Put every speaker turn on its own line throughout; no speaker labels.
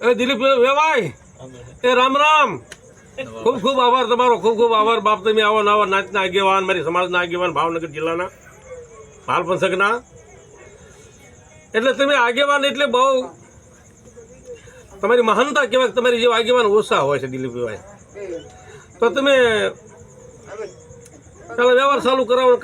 એ દિલીપ વેવાય એ રામ રામ. ખૂબ ખૂબ આભાર તમારો, ખૂબ ખૂબ આભાર બાપ. તમે આવો નવા નાચના આગેવાન, મારી સમાજના આગેવાન, ભાવનગર જિલ્લાના હાલ પંથકના. એટલે તમે આગેવાન એટલે બહુ તમારી મહાનતા કહેવાય. તમારી જેવા આગેવાન ઓછા હોય છે દિલીપ વેવાય. તો તમે પેલા વ્યવહાર ચાલુ કરાવો,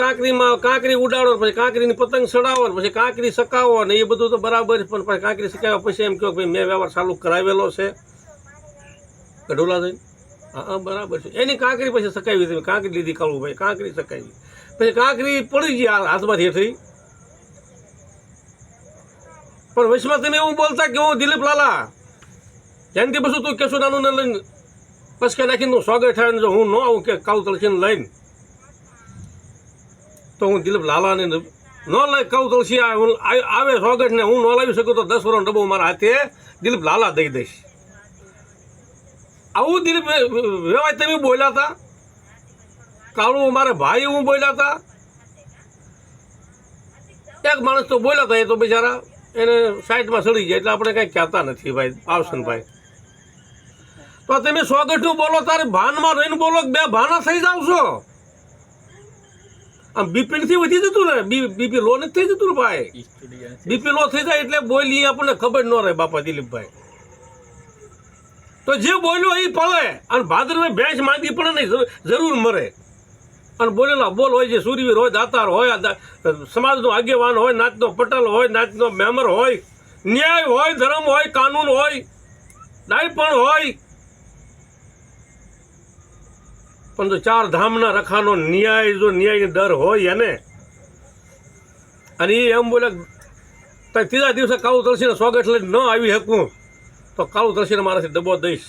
કાંકરી ઉડાડો, પછી કાંકરીની પતંગ ચડાવો, પછી કાંકરી સકાવો ને એ બધું તો બરાબર. પણ પછી કાંકરી સકાવ્યા પછી એમ કહો ભાઈ મેં વ્યવહાર ચાલુ કરાવેલો છે ગઢોલા જઈને. હા બરાબર છે. એની કાંકરી પછી સકાવી, તમે કાંકરી લીધી કાળું ભાઈ, કાંકરી સકાવી, પછી કાંકરી પડી ગઈ હાથમાંથી હેઠી. પણ વચમાં તમે એવું બોલતા કે હું દિલીપ લાલા ત્યાંથી પછી તું કેશું નાનું ને લઈને પસકે નાખીને તું સ્વાગત થાય. જો હું ન આવું કે કાળું તળસીને લઈને તો હું દિલીપ લાલાને ન લઈ, કાળું તળસી આવે સ્વાગત ને હું ન લાવી શકું તો 10 વર્ષનો ડબ્બો મારા હાથે દિલીપ લાલા દઈ દઈશ. આવું દિલીપ વેવાય તમે બોલ્યા હતા. કાળું મારા ભાઈ હું બોલ્યા હતા. એક માણસ તો બોલ્યા હતા, એ તો બિચારા એને સાઈડમાં ચડી જાય એટલે આપણે કંઈ કહેતા નથી ભાઈ આવશનભાઈ. તો તમે સ્વાગતનું બોલો તારે ભાનમાં રહીને બોલો, બે ભાના થઈ જાવ છો. આમ બીપીથી વધી જતું ને, બીપી લો નથી થઈ જતું ને ભાઈ. બીપી લો થઈ જાય એટલે બોલી આપણને ખબર ન રહે બાપા દિલીપભાઈ. તો જે બોલ્યો એ પડે. અને ભાદરમાં ભેંસ માંદી પડે નહીં, જરૂર મરે. અને બોલેલા બોલ હોય, જે સુરવીર હોય, દાતાર હોય, સમાજનો આગેવાન હોય, નાચનો પટેલ હોય, નાચનો મેમ્બર હોય, ન્યાય હોય, ધર્મ હોય, કાનૂન હોય, ડાયપણ હોય. પણ જો 4 ધામના રખાનો ન્યાય, જો ન્યાયની ડર હોય એને, અને એ એમ બોલે તો 3જા દિવસે કાળું તળસીને સ્વાગત લઈને ન આવી શકું તો કાળું તળસીને મારાથી ડબ્બો દઈશ.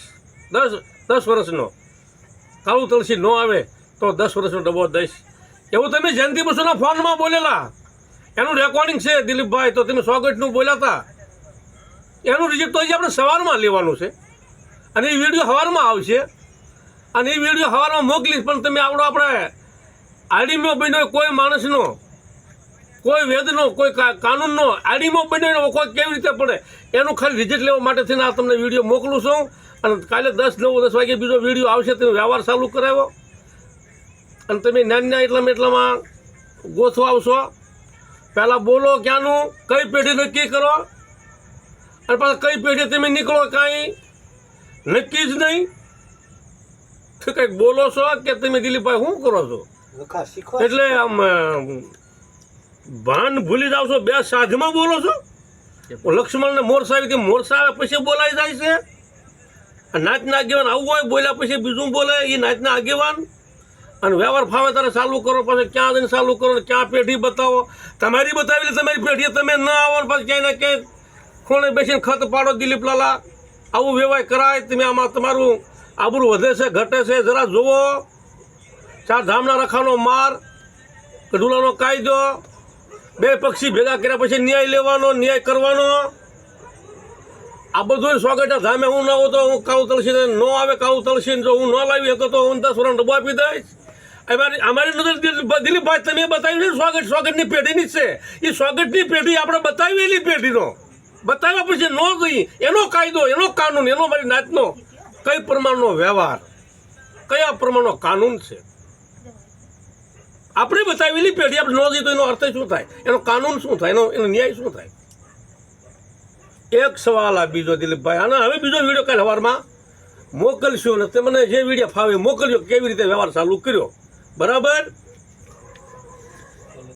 10 વર્ષનો કાળું તળસી ન આવે તો 10 વર્ષનો ડબ્બો દઈશ. એવું તમે જયંતિ બસુના ફોનમાં બોલેલા, એનું રેકોર્ડિંગ છે દિલીપભાઈ. તો તમે સ્વાગતનું બોલ્યા હતા, એનું રિઝલ્ટ તો હજી આપણે સવારમાં લેવાનું છે, અને એ વિડીયો સવારમાં આવશે, અને એ વિડીયો સવારમાં મોકલીશ. પણ તમે આપણે આડીમાં બન્યો કોઈ માણસનો, કોઈ વેદનો, કોઈ કાનૂનનો આડીમાં બન્યો કોઈ કેવી રીતે પડે એનું ખાલી રિઝલ્ટ લેવા માટે થઈને આ તમને વિડીયો મોકલું છું. અને કાલે 10 વાગે બીજો વિડીયો આવશે. તમે વ્યવહાર ચાલુ કરાવ્યો અને તમે નાના એટલામાં ગોથવા આવશો. પહેલાં બોલો ક્યાંનું, કઈ પેઢી નક્કી કરો, અને પાછા કઈ પેઢી તમે નીકળો કાંઈ નક્કી જ નહીં. કંઈક બોલો છો કે તમે દિલીપભાઈ શું કરો છો? એટલે આમ ભાન ભૂલી જાવ છો, બે સાધમાં બોલો છો. લક્ષ્મણને મોરસા આવી, મોરસા આવે પછી બોલાઈ જાય છે. નાચના આગેવાન આવું હોય, બોલ્યા પછી બીજું બોલે એ નાચના આગેવાન. અને વ્યવહાર ફાવે તારે ચાલુ કરો, પછી ક્યાં જઈને ચાલુ કરો, ક્યાં પેઢી બતાવો. તમારી બતાવી તમારી પેઢીએ તમે ન આવો, પછી ક્યાંય ને ક્યાંય ખૂણે બેસીને ખત પાડો દિલીપ લાલા. આવું વ્યવહાર કરાય. તમે આમાં તમારું આબરૂ વધે છે ઘટે છે જરા જુઓ. 4 ધામના રખાનો માર, ગઢુલાનો કાયદો, 2 પક્ષી ભેગા કર્યા પછી ન્યાય લેવાનો, ન્યાય કરવાનો. આ બધું સ્વાગત ધામે હું ન આવું તો હું કાળું તળસીને ન આવે, કાળું તળસીને જો હું ન લાવી શકો તો હું 10 વર્ષનો ડબ્બો આપી દઈશ. અમારી નજર દિલીપભાઈ તમે બતાવી છે સ્વાગતની પેઢીની જ છે. એ સ્વાગતની પેઢી આપણે બતાવેલી પેઢીનો બતાવ્યા પછી ન જઈ એનો કાયદો, એનો કાનૂન, એનો મારી નાચનો કઈ પ્રમાણનો વ્યવહાર, કયા પ્રમાણનો કાનૂન છે આપણે બતાવેલી પેઢી આપણે ન જઈએ તો એનો અર્થ શું થાય, એનો કાનૂન શું થાય, એનો ન્યાય શું થાય? એક સવાલ આ બીજો દિલીપભાઈ, અને હવે બીજો વિડીયો કાલે સવારમાં મોકલશો ને તમને જે વિડીયો ફાવે મોકલજો, કેવી રીતે વ્યવહાર ચાલુ કર્યો. બરાબર.